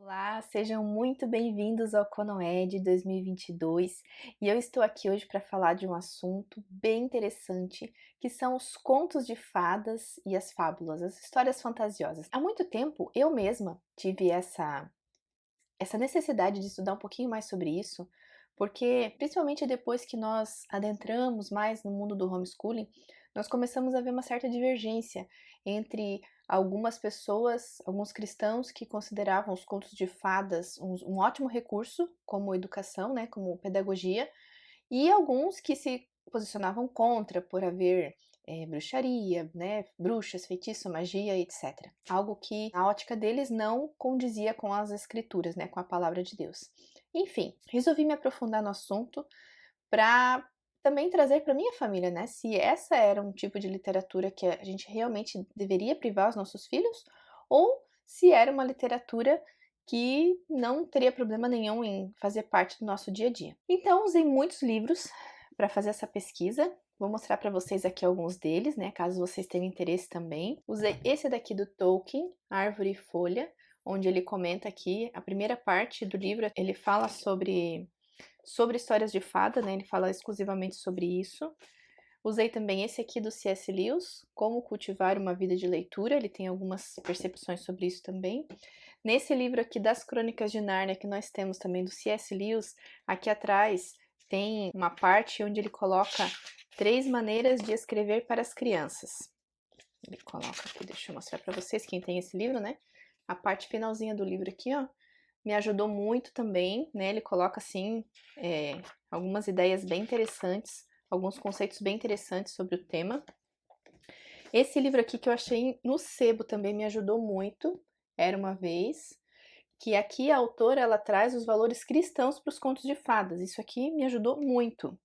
Olá, sejam muito bem-vindos ao Conoed 2022 e eu estou aqui hoje para falar de um assunto bem interessante, que são os contos de fadas e as fábulas, as histórias fantasiosas. Há muito tempo eu mesma tive essa necessidade de estudar um pouquinho mais sobre isso, porque principalmente depois que nós adentramos mais no mundo do homeschooling, nós começamos a ver uma certa divergência entre algumas pessoas, alguns cristãos que consideravam os contos de fadas um ótimo recurso como educação, né, como pedagogia, e alguns que se posicionavam contra por haver bruxaria, né, bruxas, feitiço, magia, etc. Algo que, na ótica deles, não condizia com as escrituras, né, com a palavra de Deus. Enfim, resolvi me aprofundar no assunto para também trazer para minha família, né, se essa era um tipo de literatura que a gente realmente deveria privar os nossos filhos, ou se era uma literatura que não teria problema nenhum em fazer parte do nosso dia a dia. Então, usei muitos livros para fazer essa pesquisa. Vou mostrar para vocês aqui alguns deles, né, caso vocês tenham interesse também. Usei esse daqui do Tolkien, Árvore e Folha, onde ele comenta aqui, a primeira parte do livro, ele fala sobre histórias de fada, né, ele fala exclusivamente sobre isso. Usei também esse aqui do C.S. Lewis, Como Cultivar uma Vida de Leitura, ele tem algumas percepções sobre isso também. Nesse livro aqui das Crônicas de Nárnia, que nós temos também do C.S. Lewis, aqui atrás tem uma parte onde ele coloca 3 maneiras de escrever para as crianças. Ele coloca aqui, deixa eu mostrar para vocês, quem tem esse livro, né? A parte finalzinha do livro aqui, ó, me ajudou muito também, né? Ele coloca, assim, algumas ideias bem interessantes, alguns conceitos bem interessantes sobre o tema. Esse livro aqui que eu achei no sebo também me ajudou muito, Era uma Vez, que aqui a autora ela traz os valores cristãos para os contos de fadas. Isso aqui me ajudou muito.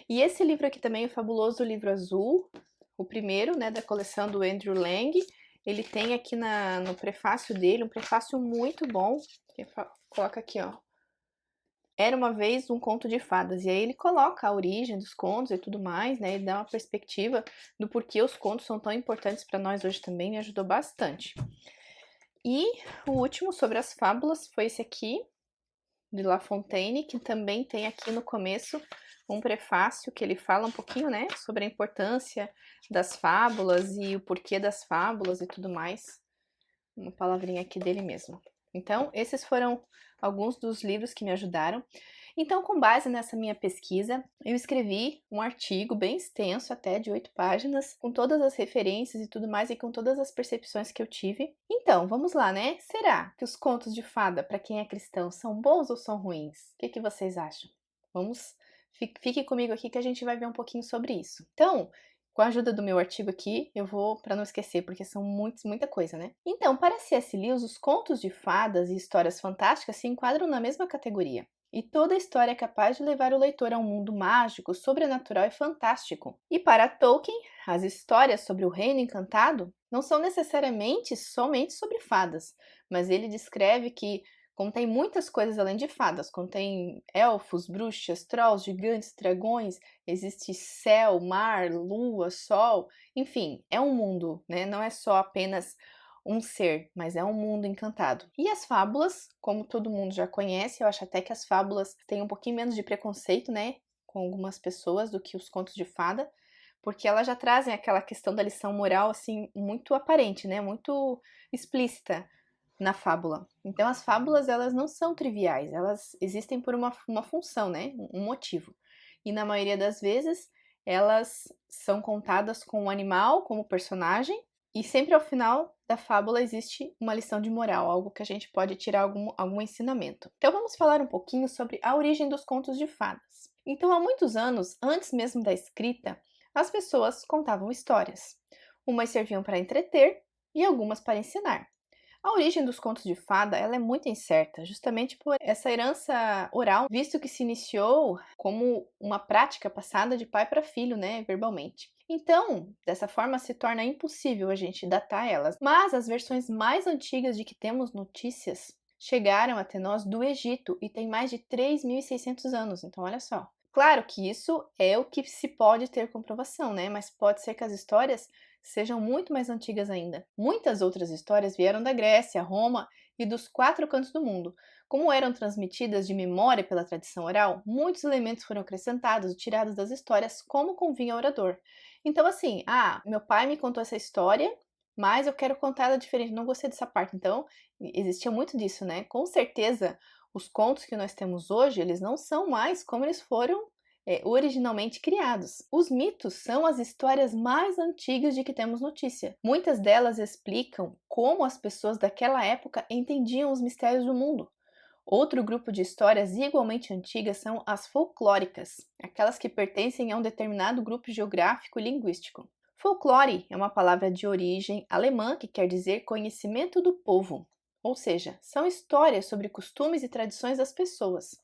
E esse livro aqui também, o Fabuloso Livro Azul, o primeiro, né, da coleção do Andrew Lang, ele tem aqui no prefácio dele, um prefácio muito bom, que coloca aqui, ó, Era uma vez um conto de fadas, e aí ele coloca a origem dos contos e tudo mais, né, ele dá uma perspectiva do porquê os contos são tão importantes para nós hoje também, me ajudou bastante. E o último sobre as fábulas foi esse aqui, de La Fontaine, que também tem aqui no começo um prefácio que ele fala um pouquinho, né, sobre a importância das fábulas e o porquê das fábulas e tudo mais. Uma palavrinha aqui dele mesmo. Então, esses foram alguns dos livros que me ajudaram. Então, com base nessa minha pesquisa, eu escrevi um artigo bem extenso, até de 8 páginas, com todas as referências e tudo mais, e com todas as percepções que eu tive. Então, vamos lá, né? Será que os contos de fada, para quem é cristão, são bons ou são ruins? O que vocês acham? Fique comigo aqui que a gente vai ver um pouquinho sobre isso. Então, com a ajuda do meu artigo aqui, eu vou, para não esquecer, porque são muita coisa, né? Então, para C.S. Lewis, os contos de fadas e histórias fantásticas se enquadram na mesma categoria. E toda história é capaz de levar o leitor a um mundo mágico, sobrenatural e fantástico. E para Tolkien, as histórias sobre o Reino Encantado não são necessariamente somente sobre fadas, mas ele descreve que contém muitas coisas além de fadas, contém elfos, bruxas, trolls, gigantes, dragões, existe céu, mar, lua, sol, enfim, é um mundo, né? Não é só apenas um ser, mas é um mundo encantado. E as fábulas, como todo mundo já conhece, eu acho até que as fábulas têm um pouquinho menos de preconceito, né, com algumas pessoas do que os contos de fada, porque elas já trazem aquela questão da lição moral, assim, muito aparente, né, muito explícita na fábula. Então as fábulas, elas não são triviais, elas existem por uma função, né, um motivo. E na maioria das vezes, elas são contadas com um animal como personagem, e sempre ao final da fábula existe uma lição de moral, algo que a gente pode tirar algum ensinamento. Então vamos falar um pouquinho sobre a origem dos contos de fadas. Então há muitos anos, antes mesmo da escrita, as pessoas contavam histórias. Umas serviam para entreter e algumas para ensinar. A origem dos contos de fada ela é muito incerta, justamente por essa herança oral, visto que se iniciou como uma prática passada de pai para filho, né, verbalmente. Então, dessa forma se torna impossível a gente datar elas. Mas as versões mais antigas de que temos notícias chegaram até nós do Egito e tem mais de 3.600 anos, então olha só. Claro que isso é o que se pode ter comprovação, né? Mas pode ser que as histórias sejam muito mais antigas ainda. Muitas outras histórias vieram da Grécia, Roma e dos 4 cantos do mundo. Como eram transmitidas de memória pela tradição oral, muitos elementos foram acrescentados, tirados das histórias, como convinha ao orador. Então, assim, meu pai me contou essa história, mas eu quero contar ela diferente, não gostei dessa parte. Então, existia muito disso, né? Com certeza, os contos que nós temos hoje, eles não são mais como eles foram originalmente criados. Os mitos são as histórias mais antigas de que temos notícia. Muitas delas explicam como as pessoas daquela época entendiam os mistérios do mundo. Outro grupo de histórias igualmente antigas são as folclóricas, aquelas que pertencem a um determinado grupo geográfico e linguístico. Folclore é uma palavra de origem alemã que quer dizer conhecimento do povo, ou seja, são histórias sobre costumes e tradições das pessoas.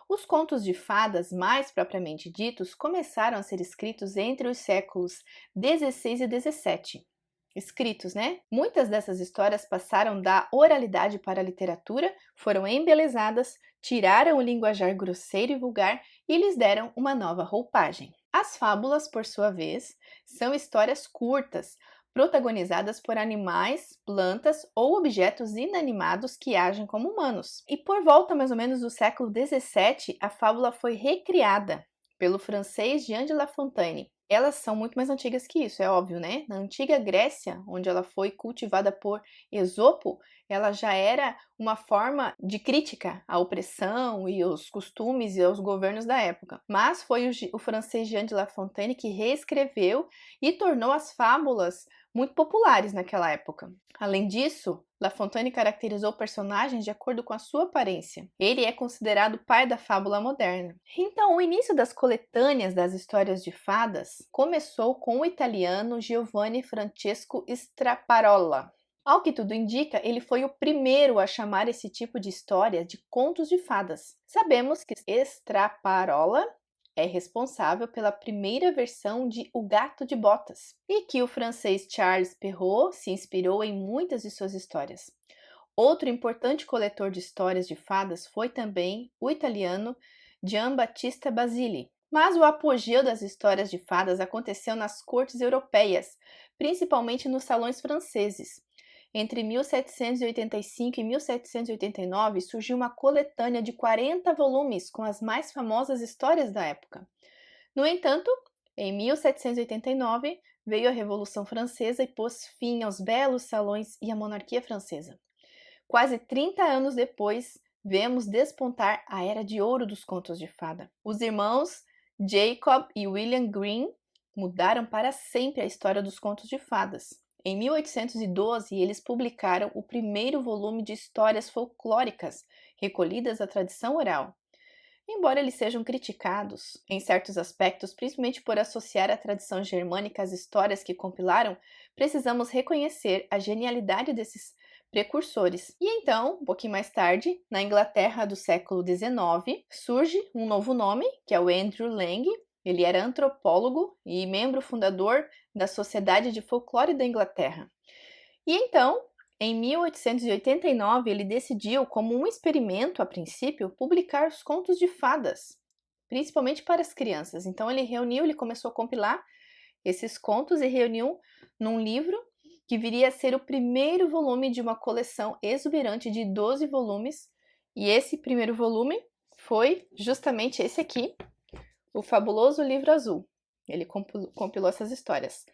Os contos de fadas, mais propriamente ditos, começaram a ser escritos entre os séculos XVI e XVII. Escritos, né? Muitas dessas histórias passaram da oralidade para a literatura, foram embelezadas, tiraram o linguajar grosseiro e vulgar e lhes deram uma nova roupagem. As fábulas, por sua vez, são histórias curtas, protagonizadas por animais, plantas ou objetos inanimados que agem como humanos. E por volta mais ou menos do século XVII, a fábula foi recriada pelo francês Jean de La Fontaine. Elas são muito mais antigas que isso, é óbvio, né? Na antiga Grécia, onde ela foi cultivada por Esopo, ela já era uma forma de crítica à opressão e aos costumes e aos governos da época. Mas foi o francês Jean de La Fontaine que reescreveu e tornou as fábulas muito populares naquela época. Além disso, La Fontaine caracterizou personagens de acordo com a sua aparência. Ele é considerado o pai da fábula moderna. Então, o início das coletâneas das histórias de fadas começou com o italiano Giovanni Francesco Straparola. Ao que tudo indica, ele foi o primeiro a chamar esse tipo de história de contos de fadas. Sabemos que Straparola é responsável pela primeira versão de O Gato de Botas e que o francês Charles Perrault se inspirou em muitas de suas histórias. Outro importante coletor de histórias de fadas foi também o italiano Giambattista Basili. Mas o apogeu das histórias de fadas aconteceu nas cortes europeias, principalmente nos salões franceses. Entre 1785 e 1789 surgiu uma coletânea de 40 volumes com as mais famosas histórias da época. No entanto, em 1789 veio a Revolução Francesa e pôs fim aos belos salões e à monarquia francesa. Quase 30 anos depois, vemos despontar a era de ouro dos contos de fada. Os irmãos Jacob e William Green mudaram para sempre a história dos contos de fadas. Em 1812, eles publicaram o primeiro volume de histórias folclóricas, recolhidas da tradição oral. Embora eles sejam criticados em certos aspectos, principalmente por associar a tradição germânica às histórias que compilaram, precisamos reconhecer a genialidade desses precursores. E então, um pouquinho mais tarde, na Inglaterra do século XIX, surge um novo nome, que é o Andrew Lang. Ele era antropólogo e membro fundador da Sociedade de Folclore da Inglaterra. E então, em 1889, ele decidiu, como um experimento a princípio, publicar os contos de fadas, principalmente para as crianças. Então ele começou a compilar esses contos e reuniu num livro que viria a ser o primeiro volume de uma coleção exuberante de 12 volumes. E esse primeiro volume foi justamente esse aqui, O Fabuloso Livro Azul. Ele compilou essas histórias.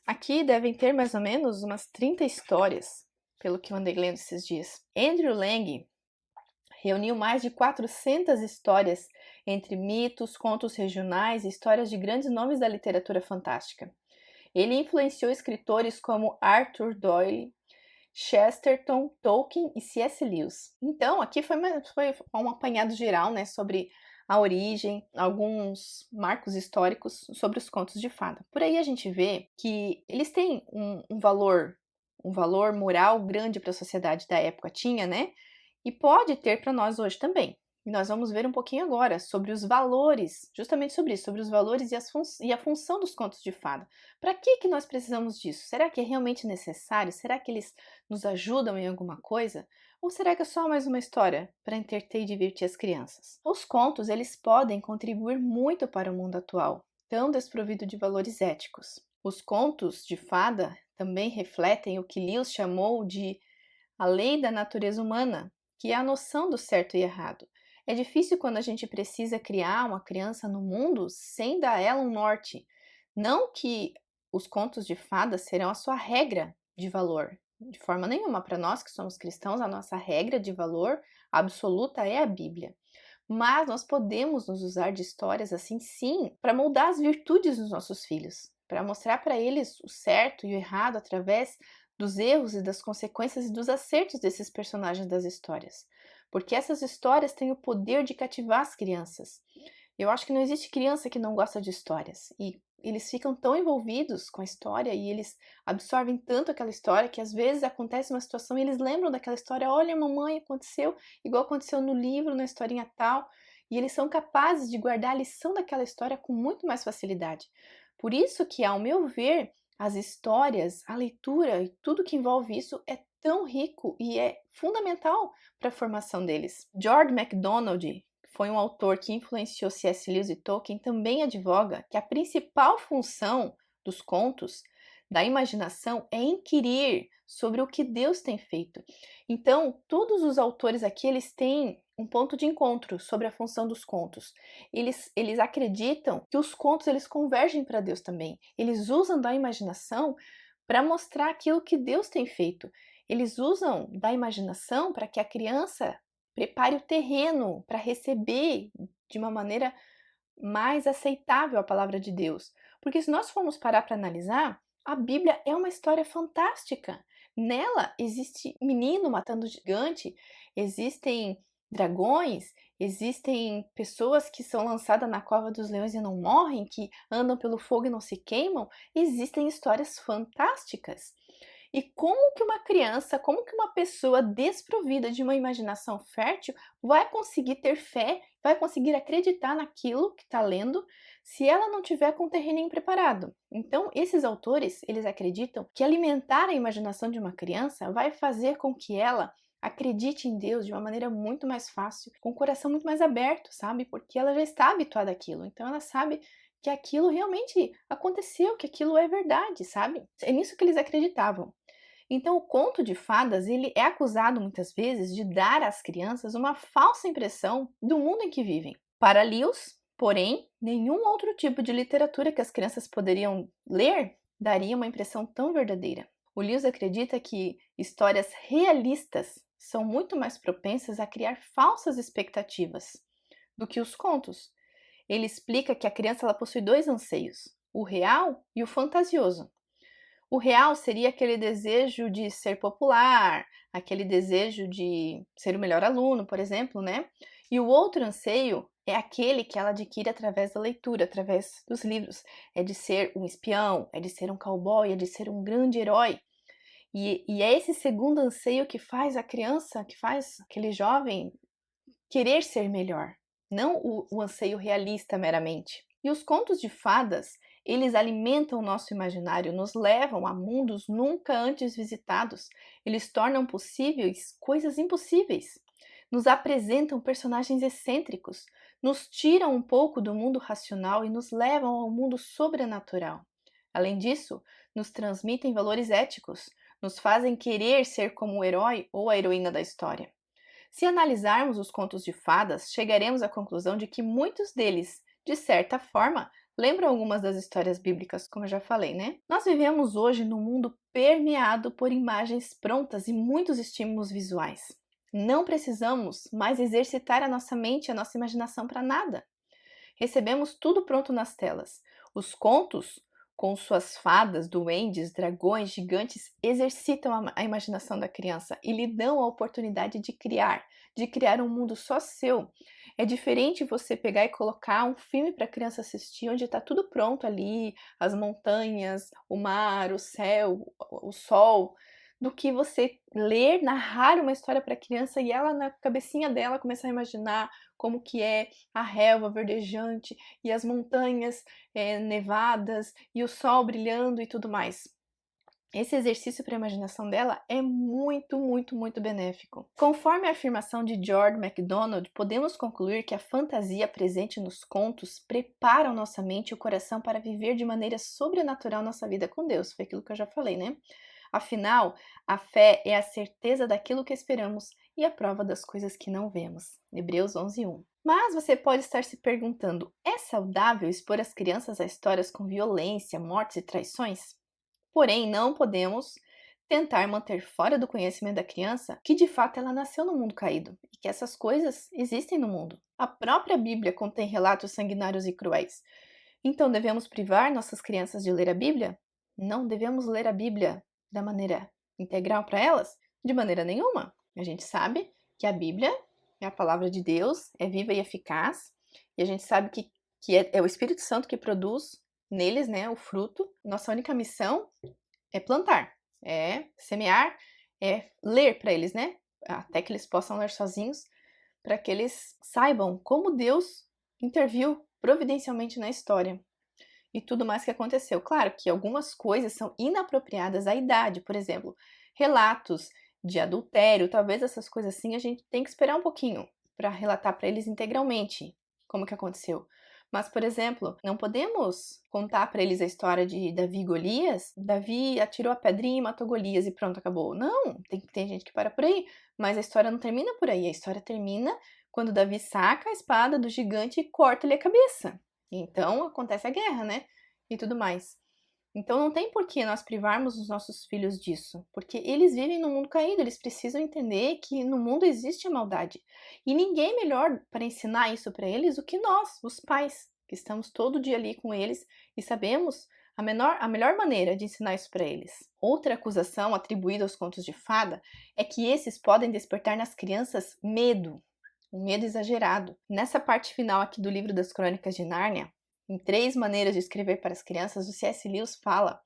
Aqui devem ter mais ou menos umas 30 histórias, pelo que eu andei lendo esses dias. Andrew Lang reuniu mais de 400 histórias entre mitos, contos regionais e histórias de grandes nomes da literatura fantástica. Ele influenciou escritores como Arthur Doyle, Chesterton, Tolkien e C.S. Lewis. Então, aqui foi um apanhado geral, né, sobre a origem, alguns marcos históricos sobre os contos de fada. Por aí a gente vê que eles têm um valor moral grande para a sociedade da época, tinha, né? E pode ter para nós hoje também. E nós vamos ver um pouquinho agora sobre os valores, justamente sobre isso, sobre os valores e a função dos contos de fada. Para que nós precisamos disso? Será que é realmente necessário? Será que eles nos ajudam em alguma coisa? Ou será que é só mais uma história para entreter e divertir as crianças? Os contos, eles podem contribuir muito para o mundo atual, tão desprovido de valores éticos. Os contos de fada também refletem o que Lewis chamou de a lei da natureza humana, que é a noção do certo e errado. É difícil quando a gente precisa criar uma criança no mundo sem dar a ela um norte. Não que os contos de fadas serão a sua regra de valor. De forma nenhuma, para nós que somos cristãos, a nossa regra de valor absoluta é a Bíblia. Mas nós podemos nos usar de histórias assim, sim, para moldar as virtudes dos nossos filhos, para mostrar para eles o certo e o errado através dos erros e das consequências e dos acertos desses personagens das histórias. Porque essas histórias têm o poder de cativar as crianças. Eu acho que não existe criança que não gosta de histórias. E eles ficam tão envolvidos com a história e eles absorvem tanto aquela história que às vezes acontece uma situação e eles lembram daquela história. Olha, mamãe, aconteceu igual aconteceu no livro, na historinha tal. E eles são capazes de guardar a lição daquela história com muito mais facilidade. Por isso que, ao meu ver, as histórias, a leitura e tudo que envolve isso é tão rico e é fundamental para a formação deles. George MacDonald foi um autor que influenciou C.S. Lewis e Tolkien, também advoga que a principal função dos contos, da imaginação, é inquirir sobre o que Deus tem feito. Então, todos os autores aqui, eles têm um ponto de encontro sobre a função dos contos. Eles acreditam que os contos, eles convergem para Deus também. Eles usam da imaginação para mostrar aquilo que Deus tem feito. Eles usam da imaginação para que a criança prepare o terreno para receber de uma maneira mais aceitável a palavra de Deus. Porque se nós formos parar para analisar, a Bíblia é uma história fantástica. Nela existe menino matando gigante, existem dragões, existem pessoas que são lançadas na cova dos leões e não morrem, que andam pelo fogo e não se queimam. Existem histórias fantásticas. E como que uma criança, como que uma pessoa desprovida de uma imaginação fértil vai conseguir ter fé, vai conseguir acreditar naquilo que está lendo, se ela não tiver com o terreno preparado? Então, esses autores, eles acreditam que alimentar a imaginação de uma criança vai fazer com que ela acredite em Deus de uma maneira muito mais fácil, com o coração muito mais aberto, sabe? Porque ela já está habituada àquilo. Então, ela sabe que aquilo realmente aconteceu, que aquilo é verdade, sabe? É nisso que eles acreditavam. Então, o conto de fadas, ele é acusado muitas vezes de dar às crianças uma falsa impressão do mundo em que vivem. Para Lewis, porém, nenhum outro tipo de literatura que as crianças poderiam ler daria uma impressão tão verdadeira. O Lewis acredita que histórias realistas são muito mais propensas a criar falsas expectativas do que os contos. Ele explica que a criança ela possui dois anseios, o real e o fantasioso. O real seria aquele desejo de ser popular, aquele desejo de ser o melhor aluno, por exemplo, né? E o outro anseio é aquele que ela adquire através da leitura, através dos livros. É de ser um espião, é de ser um cowboy, é de ser um grande herói. E é esse segundo anseio que faz a criança, que faz aquele jovem querer ser melhor, não o anseio realista meramente. E os contos de fadas, eles alimentam o nosso imaginário, nos levam a mundos nunca antes visitados. Eles tornam possíveis coisas impossíveis. Nos apresentam personagens excêntricos, nos tiram um pouco do mundo racional e nos levam ao mundo sobrenatural. Além disso, nos transmitem valores éticos, nos fazem querer ser como o herói ou a heroína da história. Se analisarmos os contos de fadas, chegaremos à conclusão de que muitos deles, de certa forma, lembram algumas das histórias bíblicas, como eu já falei, né? Nós vivemos hoje num mundo permeado por imagens prontas e muitos estímulos visuais. Não precisamos mais exercitar a nossa mente e a nossa imaginação para nada. Recebemos tudo pronto nas telas. Os contos, com suas fadas, duendes, dragões, gigantes, exercitam a imaginação da criança e lhe dão a oportunidade de criar um mundo só seu. É diferente você pegar e colocar um filme para a criança assistir, onde está tudo pronto ali, as montanhas, o mar, o céu, o sol, do que você ler, narrar uma história para a criança e ela na cabecinha dela começar a imaginar como que é a relva verdejante e as montanhas nevadas e o sol brilhando e tudo mais. Esse exercício para a imaginação dela é muito, muito, muito benéfico. Conforme a afirmação de George MacDonald, podemos concluir que a fantasia presente nos contos prepara a nossa mente e o coração para viver de maneira sobrenatural nossa vida com Deus. Foi aquilo que eu já falei, né? Afinal, a fé é a certeza daquilo que esperamos e a prova das coisas que não vemos. Hebreus 11:1. Mas você pode estar se perguntando: é saudável expor as crianças a histórias com violência, mortes e traições? Porém, não podemos tentar manter fora do conhecimento da criança que de fato ela nasceu no mundo caído e que essas coisas existem no mundo. A própria Bíblia contém relatos sanguinários e cruéis. Então devemos privar nossas crianças de ler a Bíblia? Não devemos ler a Bíblia da maneira integral para elas? De maneira nenhuma. A gente sabe que a Bíblia é a palavra de Deus, é viva e eficaz, e a gente sabe que é o Espírito Santo que produz neles, né, o fruto. Nossa única missão é plantar, é semear, é ler para eles, né? Até que eles possam ler sozinhos, para que eles saibam como Deus interviu providencialmente na história e tudo mais que aconteceu. Claro que algumas coisas são inapropriadas à idade, por exemplo, relatos de adultério, talvez essas coisas assim a gente tem que esperar um pouquinho para relatar para eles integralmente como que aconteceu. Mas, por exemplo, não podemos contar para eles a história de Davi e Golias. Davi atirou a pedrinha e matou Golias e pronto, acabou. Não, tem gente que para por aí. Mas a história não termina por aí. A história termina quando Davi saca a espada do gigante e corta-lhe a cabeça. Então acontece a guerra, né? E tudo mais. Então não tem por que nós privarmos os nossos filhos disso, porque eles vivem no mundo caído, eles precisam entender que no mundo existe a maldade. E ninguém melhor para ensinar isso para eles do que nós, os pais, que estamos todo dia ali com eles e sabemos a melhor maneira de ensinar isso para eles. Outra acusação atribuída aos contos de fada é que esses podem despertar nas crianças medo, um medo exagerado. Nessa parte final aqui do livro das Crônicas de Nárnia, em 3 maneiras de escrever para as crianças, o C.S. Lewis fala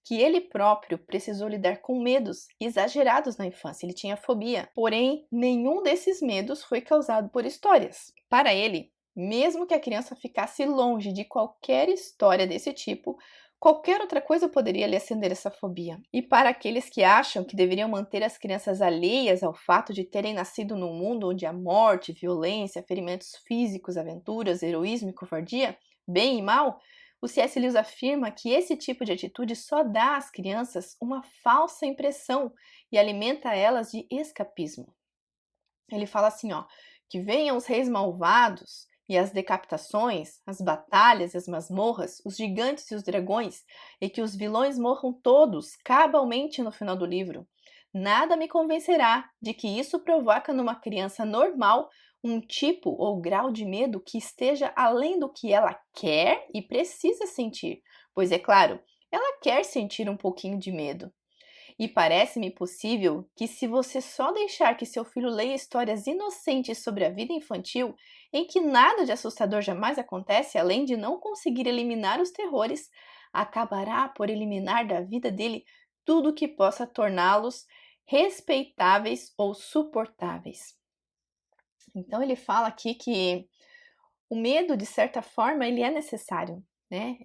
que ele próprio precisou lidar com medos exagerados na infância, ele tinha fobia. Porém, nenhum desses medos foi causado por histórias. Para ele, mesmo que a criança ficasse longe de qualquer história desse tipo, qualquer outra coisa poderia lhe acender essa fobia. E para aqueles que acham que deveriam manter as crianças alheias ao fato de terem nascido num mundo onde há morte, violência, ferimentos físicos, aventuras, heroísmo e covardia, bem e mal, o C.S. Lewis afirma que esse tipo de atitude só dá às crianças uma falsa impressão e alimenta elas de escapismo. Ele fala assim, ó, que venham os reis malvados e as decapitações, as batalhas e as masmorras, os gigantes e os dragões, e que os vilões morram todos, cabalmente no final do livro. Nada me convencerá de que isso provoca numa criança normal um tipo ou grau de medo que esteja além do que ela quer e precisa sentir, pois é claro, ela quer sentir um pouquinho de medo. E parece-me possível que, se você só deixar que seu filho leia histórias inocentes sobre a vida infantil, em que nada de assustador jamais acontece além de não conseguir eliminar os terrores, acabará por eliminar da vida dele tudo que possa torná-los respeitáveis ou suportáveis. Então ele fala aqui que o medo, de certa forma, ele é necessário, né?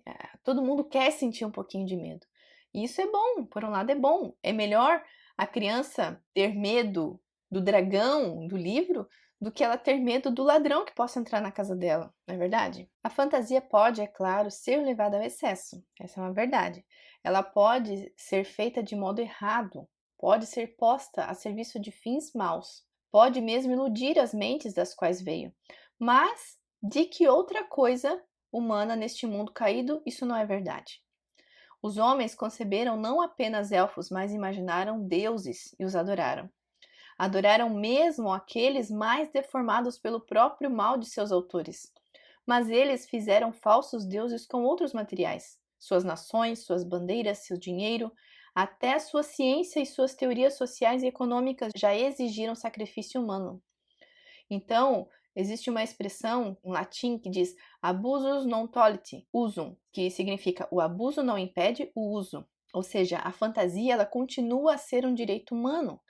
Todo mundo quer sentir um pouquinho de medo. E isso é bom, por um lado é bom. É melhor a criança ter medo do dragão do livro do que ela ter medo do ladrão que possa entrar na casa dela, não é verdade? A fantasia pode, é claro, ser levada ao excesso. Essa é uma verdade. Ela pode ser feita de modo errado, pode ser posta a serviço de fins maus, pode mesmo iludir as mentes das quais veio. Mas de que outra coisa humana neste mundo caído, isso não é verdade. Os homens conceberam não apenas elfos, mas imaginaram deuses e os adoraram. Adoraram mesmo aqueles mais deformados pelo próprio mal de seus autores. Mas eles fizeram falsos deuses com outros materiais. Suas nações, suas bandeiras, seu dinheiro, até sua ciência e suas teorias sociais e econômicas já exigiram sacrifício humano. Então, existe uma expressão em latim que diz abusus non tollit usum, que significa o abuso não impede o uso. Ou seja, a fantasia ela continua a ser um direito humano.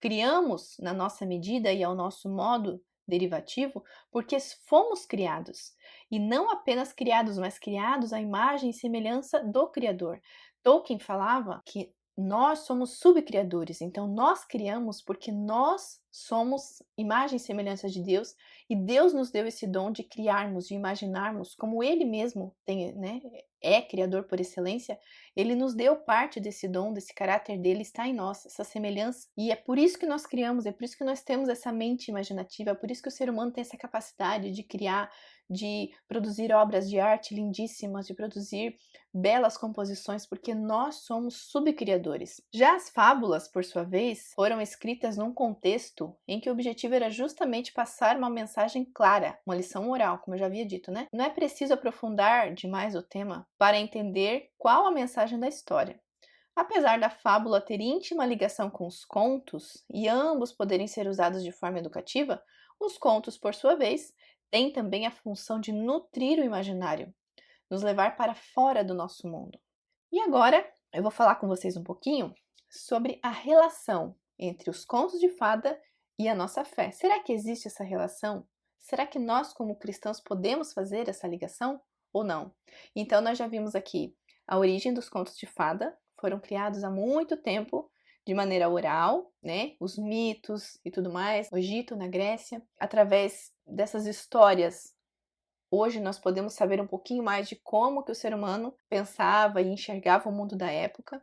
Criamos na nossa medida e ao nosso modo derivativo porque fomos criados. E não apenas criados, mas criados à imagem e semelhança do Criador. Tolkien falava que nós somos subcriadores, então nós criamos porque nós somos imagem e semelhança de Deus e Deus nos deu esse dom de criarmos, de imaginarmos, como Ele mesmo tem, né, é criador por excelência, Ele nos deu parte desse dom, desse caráter dele, está em nós, essa semelhança, e é por isso que nós criamos, é por isso que nós temos essa mente imaginativa, é por isso que o ser humano tem essa capacidade de criar, de produzir obras de arte lindíssimas, de produzir belas composições, porque nós somos subcriadores. Já as fábulas, por sua vez, foram escritas num contexto em que o objetivo era justamente passar uma mensagem clara, uma lição oral, como eu já havia dito, né? Não é preciso aprofundar demais o tema para entender qual a mensagem da história. Apesar da fábula ter íntima ligação com os contos e ambos poderem ser usados de forma educativa, os contos, por sua vez, têm também a função de nutrir o imaginário, nos levar para fora do nosso mundo. E agora eu vou falar com vocês um pouquinho sobre a relação entre os contos de fada e a nossa fé. Será que existe essa relação? Será que nós, como cristãos, podemos fazer essa ligação ou não? Então, nós já vimos aqui a origem dos contos de fada, foram criados há muito tempo de maneira oral, né? Os mitos e tudo mais, no Egito, na Grécia, através dessas histórias. Hoje nós podemos saber um pouquinho mais de como que o ser humano pensava e enxergava o mundo da época.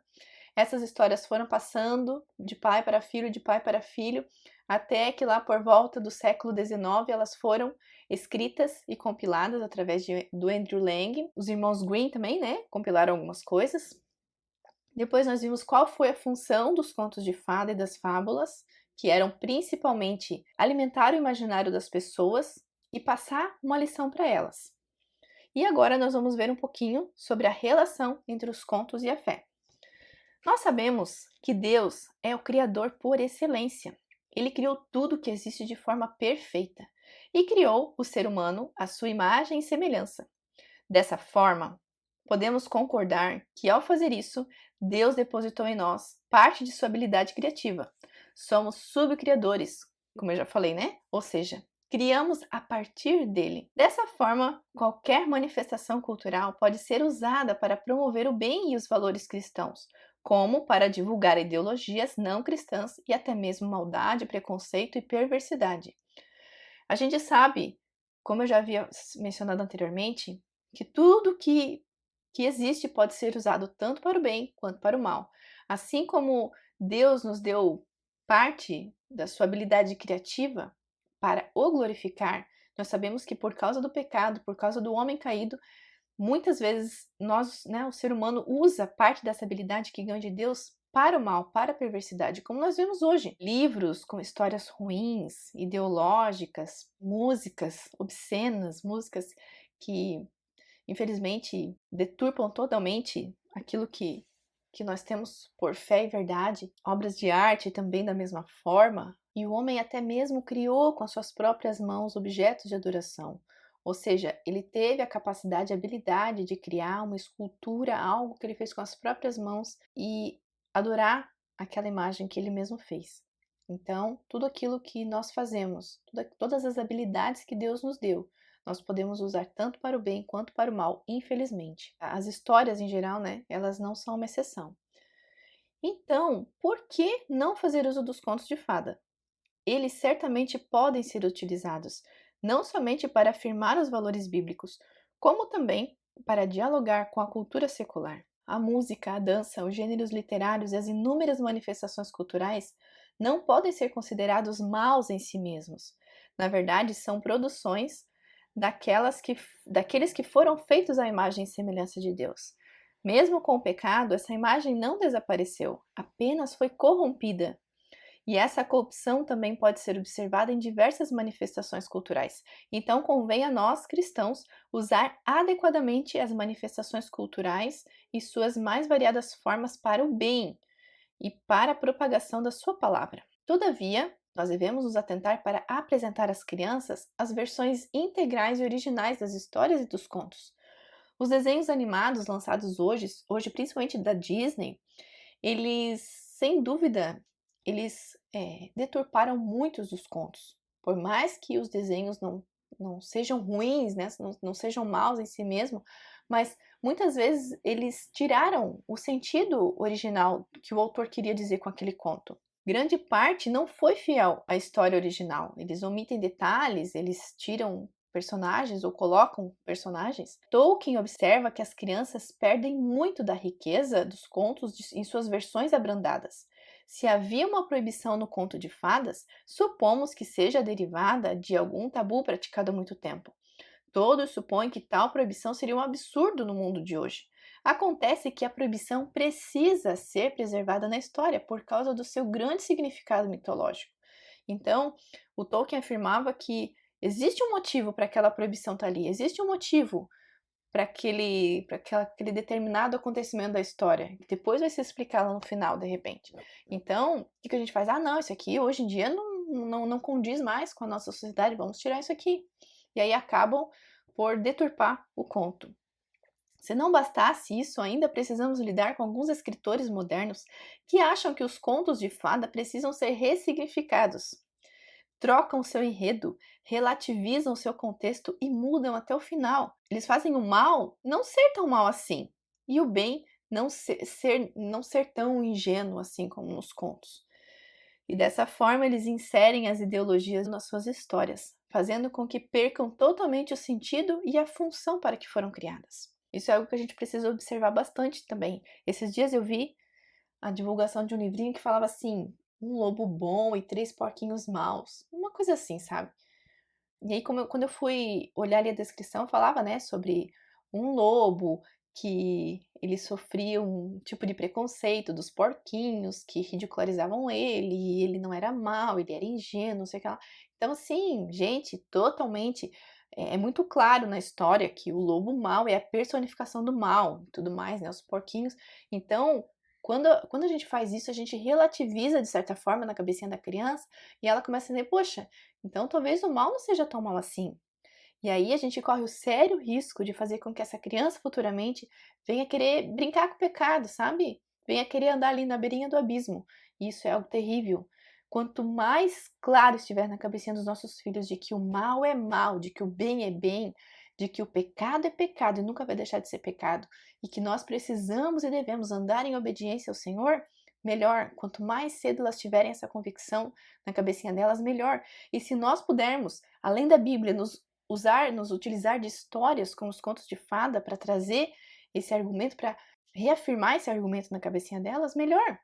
Essas histórias foram passando de pai para filho, de pai para filho, até que lá por volta do século XIX elas foram escritas e compiladas através do Andrew Lang. Os irmãos Grimm também, né, compilaram algumas coisas. Depois nós vimos qual foi a função dos contos de fada e das fábulas, que eram principalmente alimentar o imaginário das pessoas e passar uma lição para elas. E agora nós vamos ver um pouquinho sobre a relação entre os contos e a fé. Nós sabemos que Deus é o Criador por excelência. Ele criou tudo que existe de forma perfeita e criou o ser humano à sua imagem e semelhança. Dessa forma, podemos concordar que ao fazer isso, Deus depositou em nós parte de sua habilidade criativa. Somos subcriadores, como eu já falei, né? Ou seja, criamos a partir dele. Dessa forma, qualquer manifestação cultural pode ser usada para promover o bem e os valores cristãos, como para divulgar ideologias não cristãs e até mesmo maldade, preconceito e perversidade. A gente sabe, como eu já havia mencionado anteriormente, que tudo que existe pode ser usado tanto para o bem quanto para o mal. Assim como Deus nos deu parte da sua habilidade criativa para o glorificar, nós sabemos que por causa do pecado, por causa do homem caído, muitas vezes nós, né, o ser humano usa parte dessa habilidade que ganha de Deus para o mal, para a perversidade, como nós vemos hoje. Livros com histórias ruins, ideológicas, músicas obscenas, músicas que infelizmente deturpam totalmente aquilo que nós temos por fé e verdade, obras de arte também da mesma forma, e o homem até mesmo criou com as suas próprias mãos objetos de adoração. Ou seja, ele teve a capacidade, a habilidade de criar uma escultura, algo que ele fez com as próprias mãos e adorar aquela imagem que ele mesmo fez. Então, tudo aquilo que nós fazemos, todas as habilidades que Deus nos deu, nós podemos usar tanto para o bem quanto para o mal, infelizmente. As histórias em geral, né, elas não são uma exceção. Então, por que não fazer uso dos contos de fada? Eles certamente podem ser utilizados não somente para afirmar os valores bíblicos, como também para dialogar com a cultura secular. A música, a dança, os gêneros literários e as inúmeras manifestações culturais não podem ser considerados maus em si mesmos. Na verdade, são produções daqueles que foram feitos à imagem e semelhança de Deus. Mesmo com o pecado, essa imagem não desapareceu, apenas foi corrompida. E essa corrupção também pode ser observada em diversas manifestações culturais. Então, convém a nós, cristãos, usar adequadamente as manifestações culturais e suas mais variadas formas para o bem e para a propagação da sua palavra. Todavia, nós devemos nos atentar para apresentar às crianças as versões integrais e originais das histórias e dos contos. Os desenhos animados lançados hoje principalmente da Disney, eles, sem dúvida, eles deturparam muitos dos contos. Por mais que os desenhos não sejam ruins, né, não sejam maus em si mesmo, mas muitas vezes eles tiraram o sentido original que o autor queria dizer com aquele conto. Grande parte não foi fiel à história original. Eles omitem detalhes, eles tiram personagens ou colocam personagens. Tolkien observa que as crianças perdem muito da riqueza dos contos em suas versões abrandadas. Se havia uma proibição no conto de fadas, supomos que seja derivada de algum tabu praticado há muito tempo. Todos supõem que tal proibição seria um absurdo no mundo de hoje. Acontece que a proibição precisa ser preservada na história por causa do seu grande significado mitológico. Então, o Tolkien afirmava que existe um motivo para aquela proibição estar ali, existe um motivo para aquele determinado acontecimento da história, que depois vai se explicar lá no final, de repente. Então, o que a gente faz? Ah, não, isso aqui hoje em dia não condiz mais com a nossa sociedade, vamos tirar isso aqui. E aí acabam por deturpar o conto. Se não bastasse isso, ainda precisamos lidar com alguns escritores modernos que acham que os contos de fada precisam ser ressignificados. Trocam seu enredo, relativizam seu contexto e mudam até o final. Eles fazem o mal não ser tão mal assim, e o bem não ser tão ingênuo assim como nos contos. E dessa forma eles inserem as ideologias nas suas histórias, fazendo com que percam totalmente o sentido e a função para que foram criadas. Isso é algo que a gente precisa observar bastante também. Esses dias eu vi a divulgação de um livrinho que falava assim: um lobo bom e 3 porquinhos maus. Uma coisa assim, sabe? E aí, quando eu fui olhar ali a descrição, falava, né, sobre um lobo que ele sofria um tipo de preconceito dos porquinhos que ridicularizavam ele, e ele não era mau, ele era ingênuo, não sei o que lá. Então, assim, gente, totalmente é muito claro na história que o lobo mau é a personificação do mal e tudo mais, né? Os porquinhos. Então, quando a gente faz isso, a gente relativiza de certa forma na cabecinha da criança e ela começa a dizer, poxa, então talvez o mal não seja tão mal assim. E aí a gente corre o sério risco de fazer com que essa criança futuramente venha querer brincar com o pecado, sabe? Venha querer andar ali na beirinha do abismo. E isso é algo terrível. Quanto mais claro estiver na cabecinha dos nossos filhos de que o mal é mal, de que o bem é bem, de que o pecado é pecado e nunca vai deixar de ser pecado, e que nós precisamos e devemos andar em obediência ao Senhor, melhor. Quanto mais cedo elas tiverem essa convicção na cabecinha delas, melhor. E se nós pudermos, além da Bíblia, nos utilizar de histórias como os contos de fada para trazer esse argumento, para reafirmar esse argumento na cabecinha delas, melhor.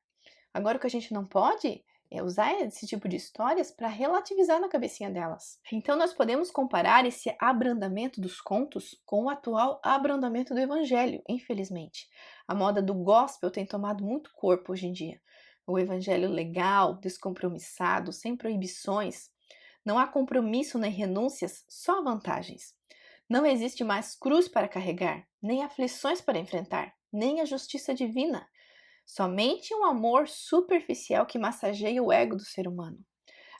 Agora o que a gente não pode é usar esse tipo de histórias para relativizar na cabecinha delas. Então nós podemos comparar esse abrandamento dos contos com o atual abrandamento do evangelho, infelizmente. A moda do gospel tem tomado muito corpo hoje em dia. O evangelho legal, descompromissado, sem proibições. Não há compromisso nem renúncias, só vantagens. Não existe mais cruz para carregar, nem aflições para enfrentar, nem a justiça divina. Somente um amor superficial que massageia o ego do ser humano.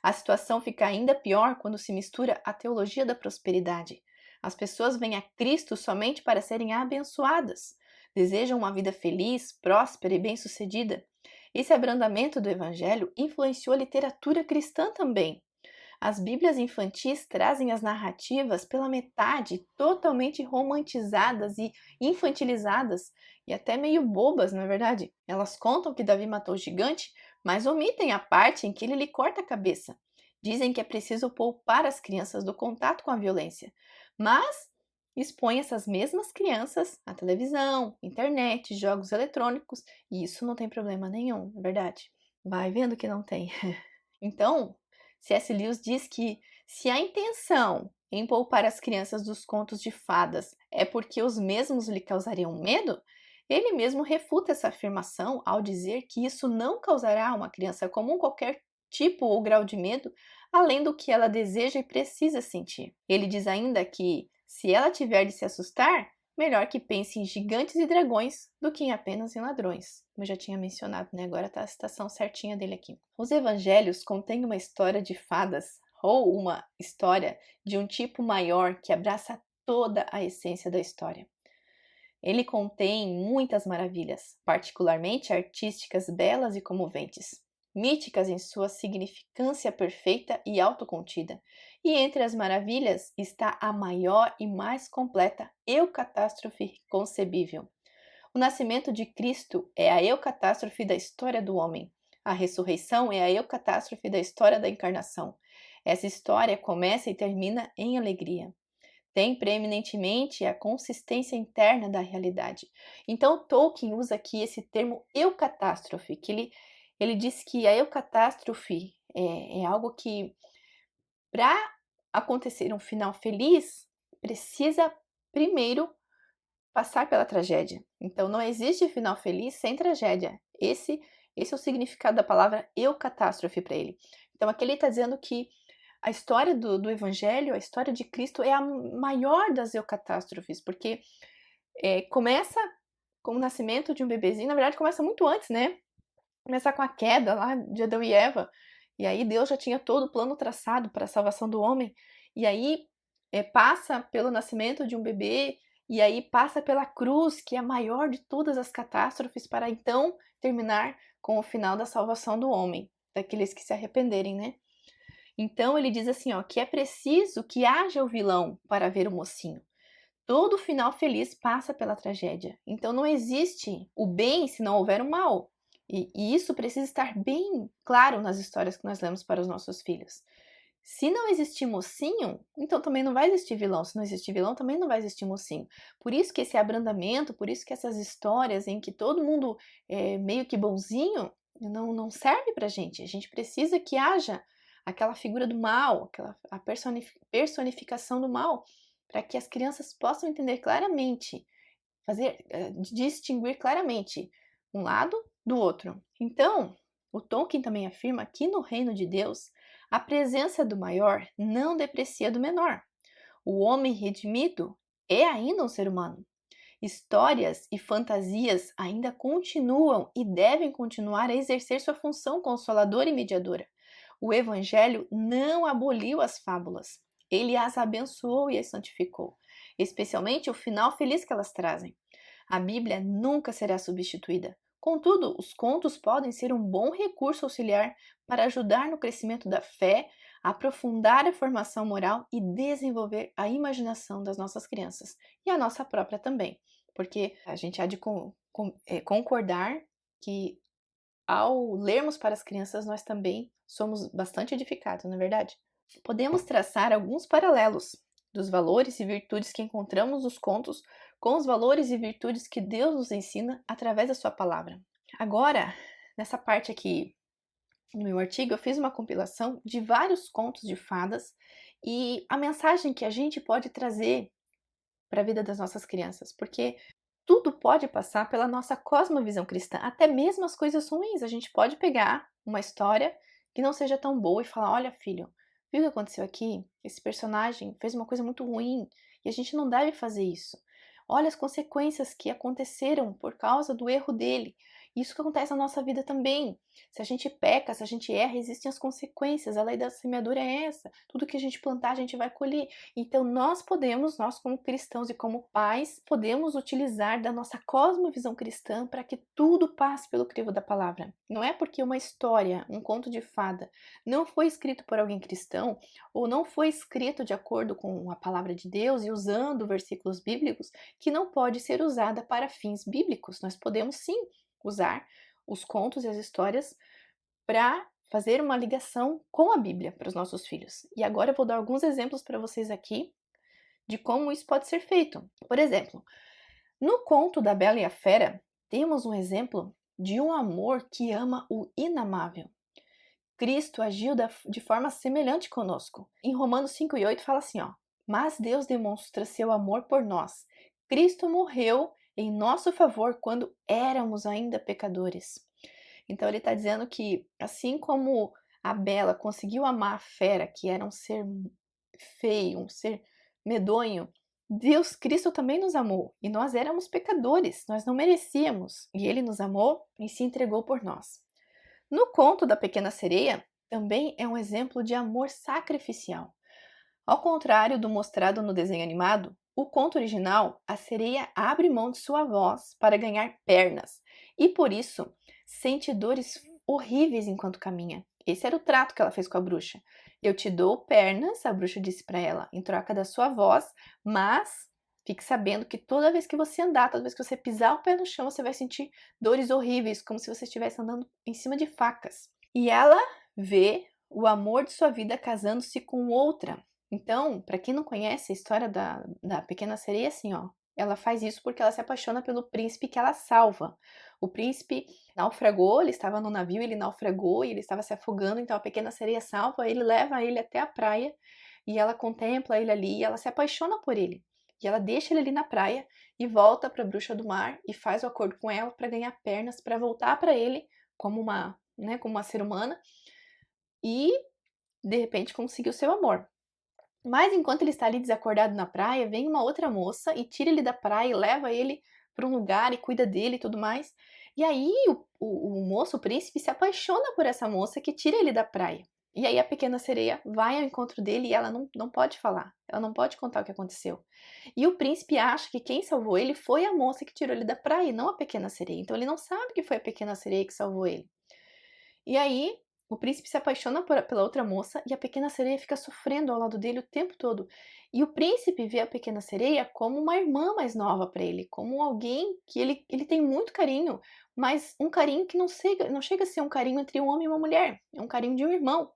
A situação fica ainda pior quando se mistura a teologia da prosperidade. As pessoas vêm a Cristo somente para serem abençoadas. Desejam uma vida feliz, próspera e bem-sucedida. Esse abrandamento do Evangelho influenciou a literatura cristã também. As Bíblias infantis trazem as narrativas pela metade totalmente romantizadas e infantilizadas e até meio bobas, não é verdade? Elas contam que Davi matou o gigante, mas omitem a parte em que ele lhe corta a cabeça. Dizem que é preciso poupar as crianças do contato com a violência, mas expõem essas mesmas crianças à televisão, internet, jogos eletrônicos, e isso não tem problema nenhum, não é verdade? Vai vendo que não tem. Então, C.S. Lewis diz que se a intenção em poupar as crianças dos contos de fadas é porque os mesmos lhe causariam medo, ele mesmo refuta essa afirmação ao dizer que isso não causará a uma criança comum qualquer tipo ou grau de medo, além do que ela deseja e precisa sentir. Ele diz ainda que, se ela tiver de se assustar, melhor que pense em gigantes e dragões do que em apenas em ladrões. Como eu já tinha mencionado, né? Agora está a citação certinha dele aqui. Os evangelhos contêm uma história de fadas ou uma história de um tipo maior que abraça toda a essência da história. Ele contém muitas maravilhas, particularmente artísticas, belas e comoventes, míticas em sua significância perfeita e autocontida, E entre as maravilhas está a maior e mais completa eucatástrofe concebível. O nascimento de Cristo é a eucatástrofe da história do homem. A ressurreição é a eucatástrofe da história da encarnação. Essa história começa e termina em alegria. Tem preeminentemente a consistência interna da realidade. Então, Tolkien usa aqui esse termo eucatástrofe, que ele diz que a eucatástrofe é algo que, para acontecer um final feliz, precisa primeiro passar pela tragédia. Então, não existe final feliz sem tragédia. Esse é o significado da palavra eucatástrofe para ele. Então, aqui ele está dizendo que a história do Evangelho, a história de Cristo, é a maior das eucatástrofes, porque começa com o nascimento de um bebezinho, na verdade começa muito antes, né? Começa com a queda lá de Adão e Eva, e aí Deus já tinha todo o plano traçado para a salvação do homem, e aí passa pelo nascimento de um bebê, e aí passa pela cruz, que é a maior de todas as catástrofes, para então terminar com o final da salvação do homem, daqueles que se arrependerem, né? Então ele diz assim, ó, que é preciso que haja o vilão para ver o mocinho. Todo final feliz passa pela tragédia. Então não existe o bem se não houver o mal. E isso precisa estar bem claro nas histórias que nós lemos para os nossos filhos. Se não existir mocinho, então também não vai existir vilão. Se não existir vilão, também não vai existir mocinho. Por isso que esse abrandamento, por isso que essas histórias em que todo mundo é meio que bonzinho, não serve pra gente. A gente precisa que haja aquela figura do mal, a personificação do mal, para que as crianças possam entender claramente, distinguir claramente um lado do outro. Então, o Tolkien também afirma que no reino de Deus, a presença do maior não deprecia do menor. O homem redimido é ainda um ser humano. Histórias e fantasias ainda continuam e devem continuar a exercer sua função consoladora e mediadora. O Evangelho não aboliu as fábulas, ele as abençoou e as santificou, especialmente o final feliz que elas trazem. A Bíblia nunca será substituída. Contudo, os contos podem ser um bom recurso auxiliar para ajudar no crescimento da fé, aprofundar a formação moral e desenvolver a imaginação das nossas crianças e a nossa própria também, porque a gente há de concordar que ao lermos para as crianças nós também somos bastante edificados, não é verdade? Podemos traçar alguns paralelos dos valores e virtudes que encontramos nos contos com os valores e virtudes que Deus nos ensina através da sua palavra. Agora, nessa parte aqui no meu artigo, eu fiz uma compilação de vários contos de fadas e a mensagem que a gente pode trazer para a vida das nossas crianças, porque tudo pode passar pela nossa cosmovisão cristã, até mesmo as coisas ruins. A gente pode pegar uma história que não seja tão boa e falar: olha, filho, viu o que aconteceu aqui? Esse personagem fez uma coisa muito ruim e a gente não deve fazer isso. Olha as consequências que aconteceram por causa do erro dele. Isso que acontece na nossa vida também. Se a gente peca, se a gente erra, existem as consequências. A lei da semeadura é essa. Tudo que a gente plantar, a gente vai colher. Então nós como cristãos e como pais, podemos utilizar da nossa cosmovisão cristã para que tudo passe pelo crivo da palavra. Não é porque uma história, um conto de fada, não foi escrito por alguém cristão ou não foi escrito de acordo com a palavra de Deus e usando versículos bíblicos que não pode ser usada para fins bíblicos. Nós podemos sim usar os contos e as histórias para fazer uma ligação com a Bíblia para os nossos filhos. E agora eu vou dar alguns exemplos para vocês aqui de como isso pode ser feito. Por exemplo, no conto da Bela e a Fera, temos um exemplo de um amor que ama o inamável. Cristo agiu de forma semelhante conosco. Em Romanos 5:8 fala assim, ó: mas Deus demonstra seu amor por nós. Cristo morreu em nosso favor quando éramos ainda pecadores. Então ele está dizendo que, assim como a Bela conseguiu amar a Fera, que era um ser feio, um ser medonho, Deus, Cristo também nos amou. E nós éramos pecadores, nós não merecíamos. E ele nos amou e se entregou por nós. No conto da Pequena Sereia, também é um exemplo de amor sacrificial. Ao contrário do mostrado no desenho animado, o conto original, a sereia abre mão de sua voz para ganhar pernas e, por isso, sente dores horríveis enquanto caminha. Esse era o trato que ela fez com a bruxa. Eu te dou pernas, a bruxa disse para ela, em troca da sua voz, mas fique sabendo que toda vez que você andar, toda vez que você pisar o pé no chão, você vai sentir dores horríveis, como se você estivesse andando em cima de facas. E ela vê o amor de sua vida casando-se com outra. Então, para quem não conhece a história da Pequena Sereia, assim, ó, ela faz isso porque ela se apaixona pelo príncipe que ela salva. O príncipe naufragou, ele estava no navio, ele naufragou e ele estava se afogando, então a Pequena Sereia salva ele, leva ele até a praia e ela contempla ele ali e ela se apaixona por ele. E ela deixa ele ali na praia e volta para a Bruxa do Mar e faz o acordo com ela para ganhar pernas para voltar para ele como uma, né, como uma ser humana e de repente conseguir o seu amor. Mas enquanto ele está ali desacordado na praia, vem uma outra moça e tira ele da praia e leva ele para um lugar e cuida dele e tudo mais. E aí o moço, o príncipe, se apaixona por essa moça que tira ele da praia. E aí a pequena sereia vai ao encontro dele e ela não pode falar, ela não pode contar o que aconteceu. E o príncipe acha que quem salvou ele foi a moça que tirou ele da praia, e não a pequena sereia. Então ele não sabe que foi a pequena sereia que salvou ele. E aí, o príncipe se apaixona pela outra moça e a pequena sereia fica sofrendo ao lado dele o tempo todo. E o príncipe vê a pequena sereia como uma irmã mais nova para ele, como alguém que ele tem muito carinho, mas um carinho que não chega a ser um carinho entre um homem e uma mulher, é um carinho de um irmão.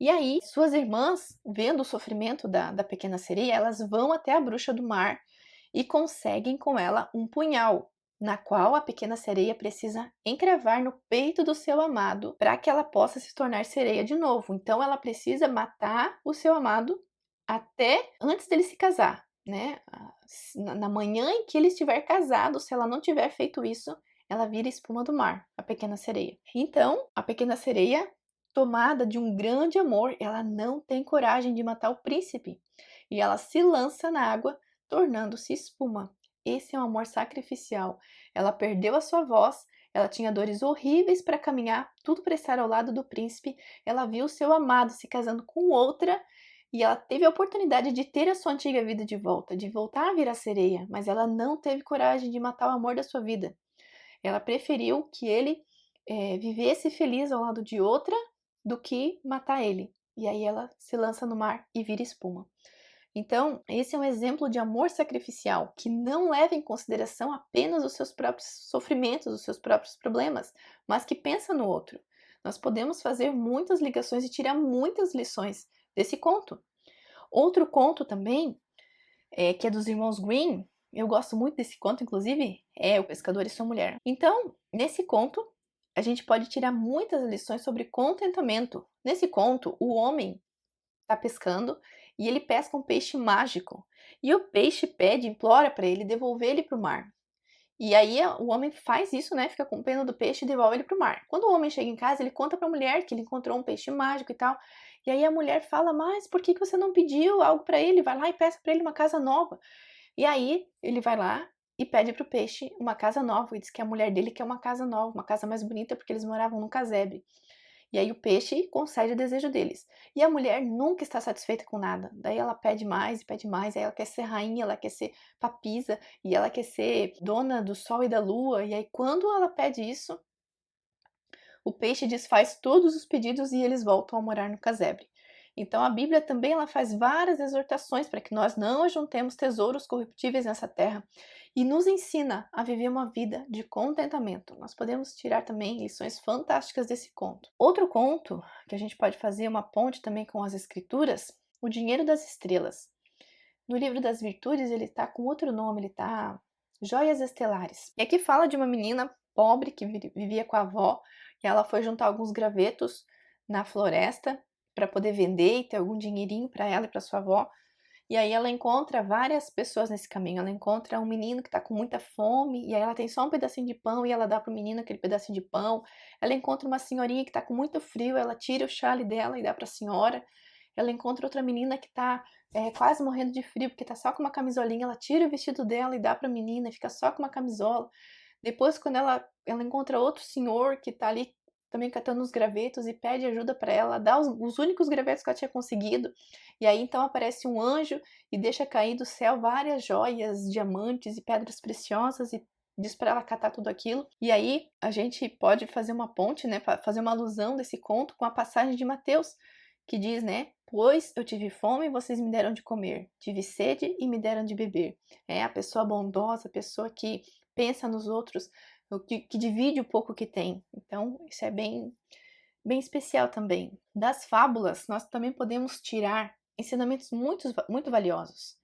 E aí, suas irmãs, vendo o sofrimento da pequena sereia, elas vão até a bruxa do mar e conseguem com ela um punhal, na qual a pequena sereia precisa encravar no peito do seu amado para que ela possa se tornar sereia de novo. Então, ela precisa matar o seu amado até antes dele se casar, né? Na manhã em que ele estiver casado, se ela não tiver feito isso, ela vira espuma do mar, a pequena sereia. Então, a pequena sereia, tomada de um grande amor, ela não tem coragem de matar o príncipe e ela se lança na água, tornando-se espuma. Esse é um amor sacrificial. Ela perdeu a sua voz, ela tinha dores horríveis para caminhar, tudo para estar ao lado do príncipe. Ela viu seu amado se casando com outra e ela teve a oportunidade de ter a sua antiga vida de volta, de voltar a virar sereia, mas ela não teve coragem de matar o amor da sua vida. Ela preferiu que ele vivesse feliz ao lado de outra do que matar ele. E aí ela se lança no mar e vira espuma. Então, esse é um exemplo de amor sacrificial que não leva em consideração apenas os seus próprios sofrimentos, os seus próprios problemas, mas que pensa no outro. Nós podemos fazer muitas ligações e tirar muitas lições desse conto. Outro conto também, que é dos irmãos Grimm, eu gosto muito desse conto, inclusive, é O Pescador e Sua Mulher. Então, nesse conto, a gente pode tirar muitas lições sobre contentamento. Nesse conto, o homem está pescando e ele pesca um peixe mágico. E o peixe pede, implora para ele devolver ele para o mar. E aí o homem faz isso, né? Fica com pena do peixe e devolve ele para o mar. Quando o homem chega em casa, ele conta para a mulher que ele encontrou um peixe mágico e tal. E aí a mulher fala: "Mas por que você não pediu algo para ele? Vai lá e peça para ele uma casa nova." E aí ele vai lá e pede para o peixe uma casa nova e diz que a mulher dele quer uma casa nova, uma casa mais bonita, porque eles moravam num casebre. E aí o peixe concede o desejo deles. E a mulher nunca está satisfeita com nada. Daí ela pede mais, aí ela quer ser rainha, ela quer ser papisa, e ela quer ser dona do sol e da lua. E aí quando ela pede isso, o peixe desfaz todos os pedidos e eles voltam a morar no casebre. Então a Bíblia também ela faz várias exortações para que nós não ajuntemos tesouros corruptíveis nessa terra e nos ensina a viver uma vida de contentamento. Nós podemos tirar também lições fantásticas desse conto. Outro conto que a gente pode fazer uma ponte também com as escrituras, O Dinheiro das Estrelas. No livro das Virtudes ele está com outro nome, ele está Joias Estelares. E aqui fala de uma menina pobre que vivia com a avó e ela foi juntar alguns gravetos na floresta para poder vender e ter algum dinheirinho para ela e para sua avó. E aí ela encontra várias pessoas nesse caminho. Ela encontra um menino que está com muita fome e aí ela tem só um pedacinho de pão e ela dá pro menino aquele pedacinho de pão. Ela encontra uma senhorinha que está com muito frio, ela tira o chale dela e dá para a senhora. Ela encontra outra menina que está quase morrendo de frio porque está só com uma camisolinha. Ela tira o vestido dela e dá para a menina e fica só com uma camisola. Depois, quando ela encontra outro senhor que está ali também catando os gravetos e pede ajuda para ela, dá os únicos gravetos que ela tinha conseguido. E aí então aparece um anjo e deixa cair do céu várias joias, diamantes e pedras preciosas e diz para ela catar tudo aquilo. E aí a gente pode fazer uma ponte, né, fazer uma alusão desse conto com a passagem de Mateus, que diz, né? Pois eu tive fome e vocês me deram de comer, tive sede e me deram de beber. É a pessoa bondosa, a pessoa que pensa nos outros, que divide o pouco que tem. Então, isso é bem especial também. Das fábulas, nós também podemos tirar ensinamentos muito valiosos.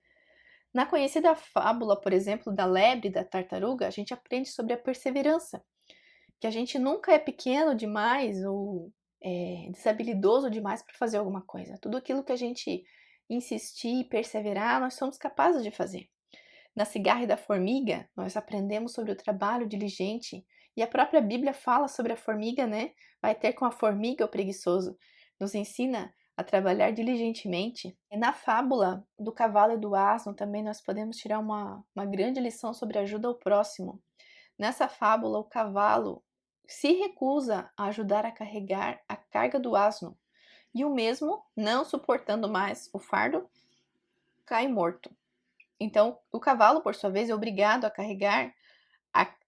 Na conhecida fábula, por exemplo, da lebre e da tartaruga, a gente aprende sobre a perseverança, que a gente nunca é pequeno demais ou desabilidoso demais para fazer alguma coisa. Tudo aquilo que a gente insistir e perseverar, nós somos capazes de fazer. Na cigarra e da formiga, nós aprendemos sobre o trabalho diligente e a própria Bíblia fala sobre a formiga, né? Vai ter com a formiga o preguiçoso. Nos ensina a trabalhar diligentemente. E na fábula do cavalo e do asno também nós podemos tirar uma grande lição sobre ajuda ao próximo. Nessa fábula, o cavalo se recusa a ajudar a carregar a carga do asno e o mesmo, não suportando mais o fardo, cai morto. Então, o cavalo, por sua vez, é obrigado a carregar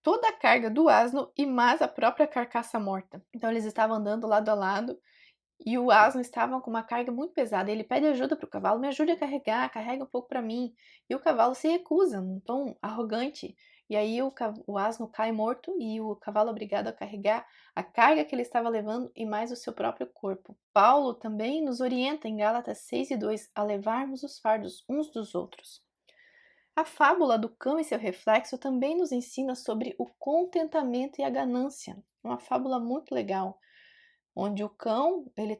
toda a carga do asno e mais a própria carcaça morta. Então, eles estavam andando lado a lado e o asno estava com uma carga muito pesada. Ele pede ajuda para o cavalo: me ajude a carregar, carrega um pouco para mim. E o cavalo se recusa, num tom arrogante. E aí o asno cai morto e o cavalo é obrigado a carregar a carga que ele estava levando e mais o seu próprio corpo. Paulo também nos orienta em Gálatas 6:2 a levarmos os fardos uns dos outros. A fábula do cão e seu reflexo também nos ensina sobre o contentamento e a ganância. Uma fábula muito legal, onde o cão ele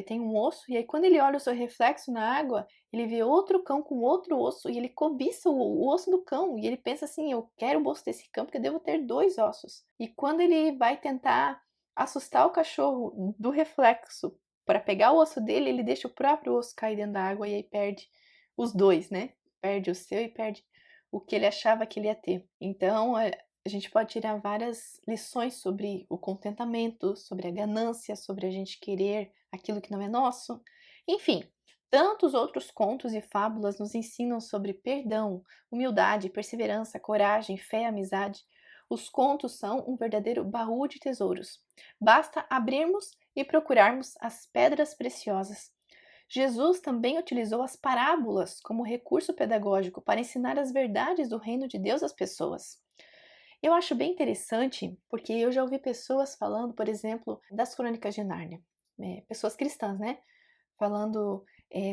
tem um osso e aí quando ele olha o seu reflexo na água, ele vê outro cão com outro osso e ele cobiça o osso do cão e ele pensa assim: eu quero o osso desse cão porque eu devo ter 2 ossos. E quando ele vai tentar assustar o cachorro do reflexo para pegar o osso dele, ele deixa o próprio osso cair dentro da água e aí perde os dois, né? Perde o seu e perde o que ele achava que ele ia ter. Então, a gente pode tirar várias lições sobre o contentamento, sobre a ganância, sobre a gente querer aquilo que não é nosso. Enfim, tantos outros contos e fábulas nos ensinam sobre perdão, humildade, perseverança, coragem, fé, amizade. Os contos são um verdadeiro baú de tesouros. Basta abrirmos e procurarmos as pedras preciosas. Jesus também utilizou as parábolas como recurso pedagógico para ensinar as verdades do reino de Deus às pessoas. Eu acho bem interessante, porque eu já ouvi pessoas falando, por exemplo, das Crônicas de Nárnia, pessoas cristãs, né? Falando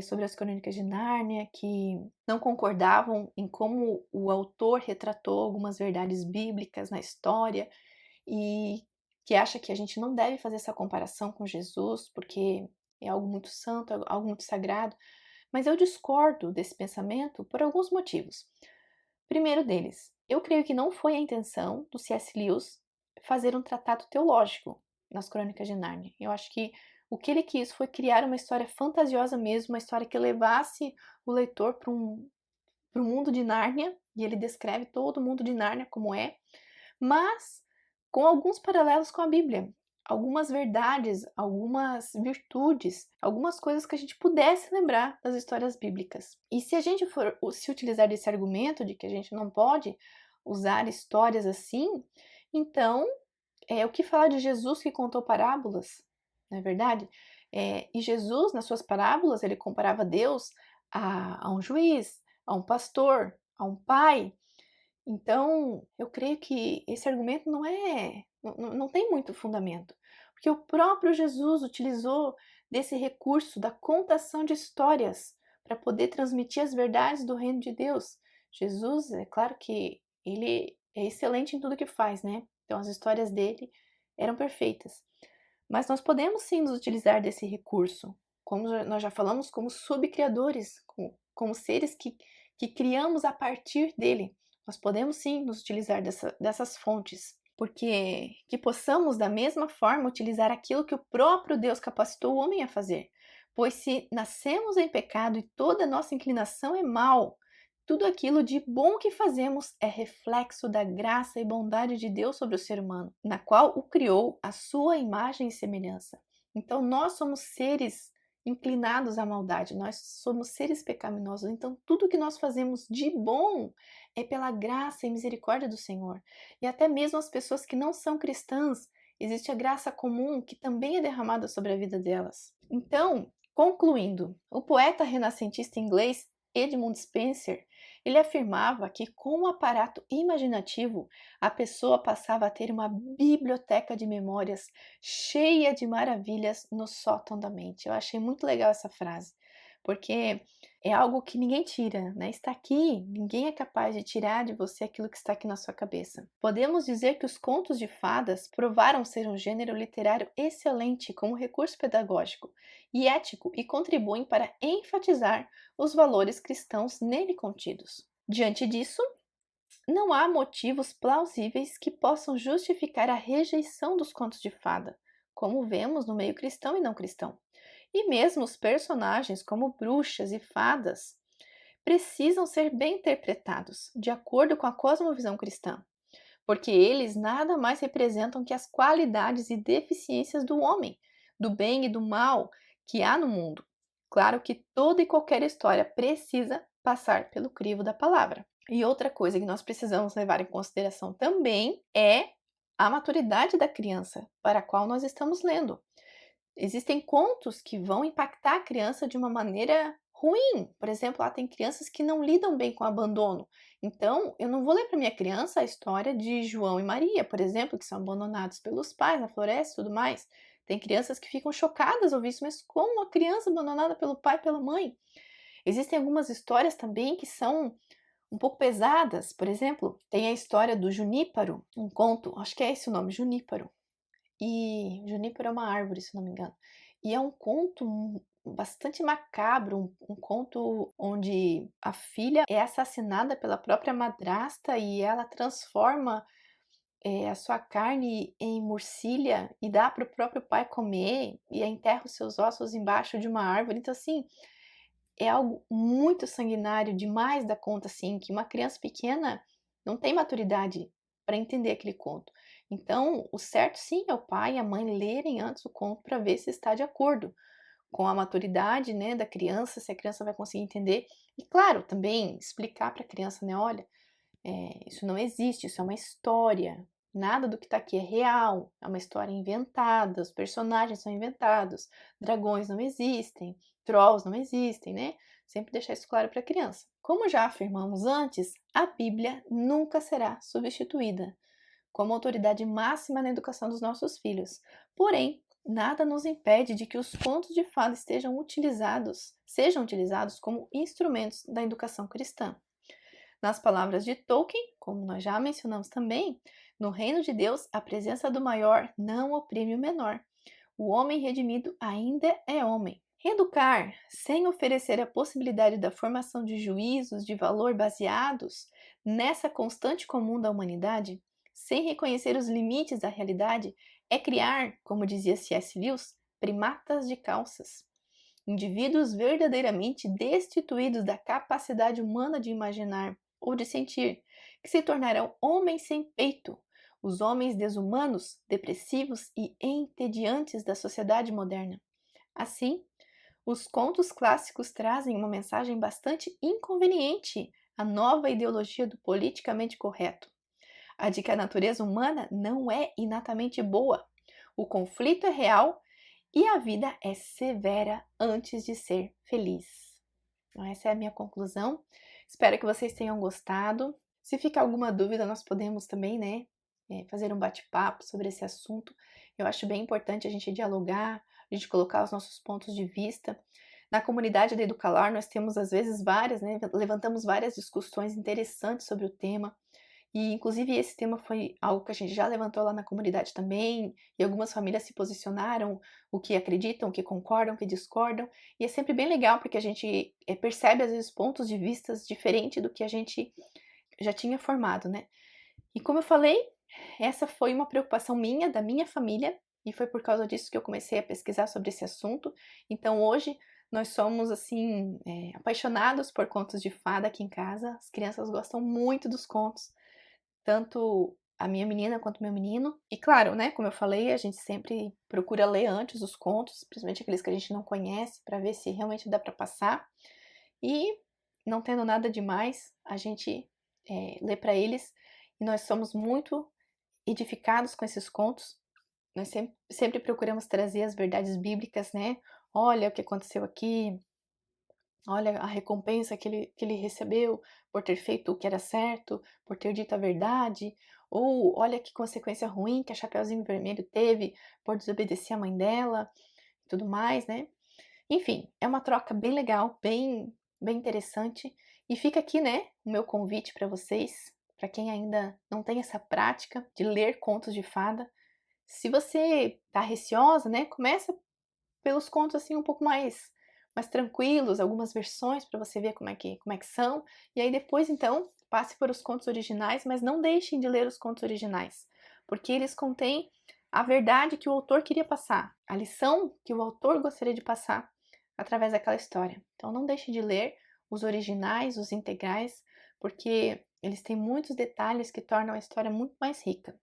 sobre as Crônicas de Nárnia, que não concordavam em como o autor retratou algumas verdades bíblicas na história e que acha que a gente não deve fazer essa comparação com Jesus, porque é algo muito santo, algo muito sagrado. Mas eu discordo desse pensamento por alguns motivos. Primeiro deles, eu creio que não foi a intenção do C.S. Lewis fazer um tratado teológico nas Crônicas de Nárnia. Eu acho que o que ele quis foi criar uma história fantasiosa mesmo, uma história que levasse o leitor para o mundo de Nárnia, e ele descreve todo o mundo de Nárnia como é, mas com alguns paralelos com a Bíblia. Algumas verdades, algumas virtudes, algumas coisas que a gente pudesse lembrar das histórias bíblicas. E se a gente for se utilizar desse argumento de que a gente não pode usar histórias assim, então o que falar de Jesus que contou parábolas, não é verdade? E Jesus, nas suas parábolas, ele comparava Deus a um juiz, a um pastor, a um pai. Então, eu creio que esse argumento não tem muito fundamento, porque o próprio Jesus utilizou desse recurso da contação de histórias para poder transmitir as verdades do reino de Deus. Jesus, é claro que ele é excelente em tudo que faz, né? Então, as histórias dele eram perfeitas. Mas nós podemos sim nos utilizar desse recurso, como nós já falamos, como subcriadores, como seres que criamos a partir dele. Nós podemos sim nos utilizar dessas fontes, porque que possamos da mesma forma utilizar aquilo que o próprio Deus capacitou o homem a fazer. Pois se nascemos em pecado e toda nossa inclinação é mal, tudo aquilo de bom que fazemos é reflexo da graça e bondade de Deus sobre o ser humano, na qual o criou à sua imagem e semelhança. Então nós somos seres inclinados à maldade, nós somos seres pecaminosos, então tudo que nós fazemos de bom é pela graça e misericórdia do Senhor. E até mesmo as pessoas que não são cristãs, existe a graça comum que também é derramada sobre a vida delas. Então, concluindo, o poeta renascentista inglês Edmund Spencer, ele afirmava que com o aparato imaginativo, a pessoa passava a ter uma biblioteca de memórias cheia de maravilhas no sótão da mente. Eu achei muito legal essa frase, porque é algo que ninguém tira, né? Está aqui, ninguém é capaz de tirar de você aquilo que está aqui na sua cabeça. Podemos dizer que os contos de fadas provaram ser um gênero literário excelente como recurso pedagógico e ético e contribuem para enfatizar os valores cristãos nele contidos. Diante disso, não há motivos plausíveis que possam justificar a rejeição dos contos de fada, como vemos no meio cristão e não cristão. E mesmo os personagens, como bruxas e fadas, precisam ser bem interpretados, de acordo com a cosmovisão cristã, porque eles nada mais representam que as qualidades e deficiências do homem, do bem e do mal que há no mundo. Claro que toda e qualquer história precisa passar pelo crivo da palavra. E outra coisa que nós precisamos levar em consideração também é a maturidade da criança para a qual nós estamos lendo. Existem contos que vão impactar a criança de uma maneira ruim. Por exemplo, tem crianças que não lidam bem com o abandono. Então, eu não vou ler para minha criança a história de João e Maria, por exemplo, que são abandonados pelos pais na floresta e tudo mais. Tem crianças que ficam chocadas ao ouvir isso, mas como uma criança abandonada pelo pai e pela mãe? Existem algumas histórias também que são um pouco pesadas. Por exemplo, tem a história do Junípero, um conto, acho que é esse o nome, Junípero. E Junípero é uma árvore, se não me engano. E é um conto bastante macabro, um conto onde a filha é assassinada pela própria madrasta e ela transforma a sua carne em murcilha e dá para o próprio pai comer e enterra os seus ossos embaixo de uma árvore. Então, assim, é algo muito sanguinário, demais da conta, assim, que uma criança pequena não tem maturidade para entender aquele conto. Então, o certo sim é o pai e a mãe lerem antes o conto para ver se está de acordo com a maturidade, né, da criança, se a criança vai conseguir entender. E claro, também explicar para a criança, né, olha, isso não existe, isso é uma história. Nada do que está aqui é real, é uma história inventada, os personagens são inventados, dragões não existem, trolls não existem, né? Sempre deixar isso claro para a criança. Como já afirmamos antes, a Bíblia nunca será substituída como autoridade máxima na educação dos nossos filhos. Porém, nada nos impede de que os contos de fada sejam utilizados como instrumentos da educação cristã. Nas palavras de Tolkien, como nós já mencionamos também, no reino de Deus, a presença do maior não oprime o menor. O homem redimido ainda é homem. Reeducar, sem oferecer a possibilidade da formação de juízos de valor baseados nessa constante comum da humanidade, sem reconhecer os limites da realidade, é criar, como dizia C.S. Lewis, primatas de calças. Indivíduos verdadeiramente destituídos da capacidade humana de imaginar ou de sentir, que se tornarão homens sem peito, os homens desumanos, depressivos e entediantes da sociedade moderna. Assim, os contos clássicos trazem uma mensagem bastante inconveniente à nova ideologia do politicamente correto, a de que a natureza humana não é inatamente boa, o conflito é real e a vida é severa antes de ser feliz. Então, essa é a minha conclusão. Espero que vocês tenham gostado. Se ficar alguma dúvida, nós podemos também, né, fazer um bate-papo sobre esse assunto. Eu acho bem importante a gente dialogar, a gente colocar os nossos pontos de vista. Na comunidade da Educalar, nós temos, às vezes, levantamos várias discussões interessantes sobre o tema. E, inclusive, esse tema foi algo que a gente já levantou lá na comunidade também, e algumas famílias se posicionaram, o que acreditam, o que concordam, o que discordam, e é sempre bem legal, porque a gente percebe, às vezes, pontos de vistas diferentes do que a gente já tinha formado, né? E como eu falei, essa foi uma preocupação minha, da minha família, e foi por causa disso que eu comecei a pesquisar sobre esse assunto. Então, hoje, nós somos, assim, apaixonados por contos de fada aqui em casa, as crianças gostam muito dos contos, tanto a minha menina quanto o meu menino. E claro, né, como eu falei, a gente sempre procura ler antes os contos, principalmente aqueles que a gente não conhece, para ver se realmente dá para passar. E não tendo nada demais, a gente lê para eles. E nós somos muito edificados com esses contos, Nós sempre procuramos trazer as verdades bíblicas, né? Olha o que aconteceu aqui, olha a recompensa que ele recebeu por ter feito o que era certo, por ter dito a verdade, ou olha que consequência ruim que a Chapeuzinho Vermelho teve por desobedecer a mãe dela, e tudo mais, né? Enfim, é uma troca bem legal, bem interessante. E fica aqui, né, o meu convite para vocês, para quem ainda não tem essa prática de ler contos de fada. Se você tá receosa, né, começa pelos contos, assim, um pouco mais tranquilos, algumas versões para você ver como é que são, e aí depois, então, passe por os contos originais, mas não deixem de ler os contos originais, porque eles contêm a verdade que o autor queria passar, a lição que o autor gostaria de passar através daquela história. Então não deixe de ler os originais, os integrais, porque eles têm muitos detalhes que tornam a história muito mais rica.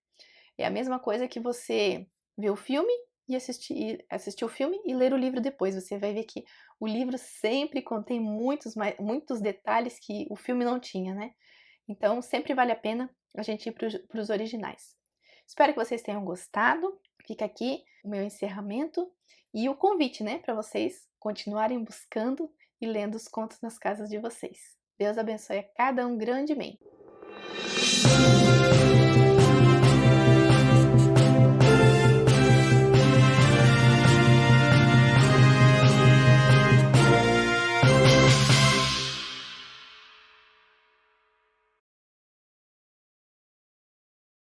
É a mesma coisa que você ver o filme e assistir o filme e ler o livro depois. Você vai ver que o livro sempre contém muitos detalhes que o filme não tinha, né? Então, sempre vale a pena a gente ir para os originais. Espero que vocês tenham gostado. Fica aqui o meu encerramento e o convite, né, para vocês continuarem buscando e lendo os contos nas casas de vocês. Deus abençoe a cada um grandemente.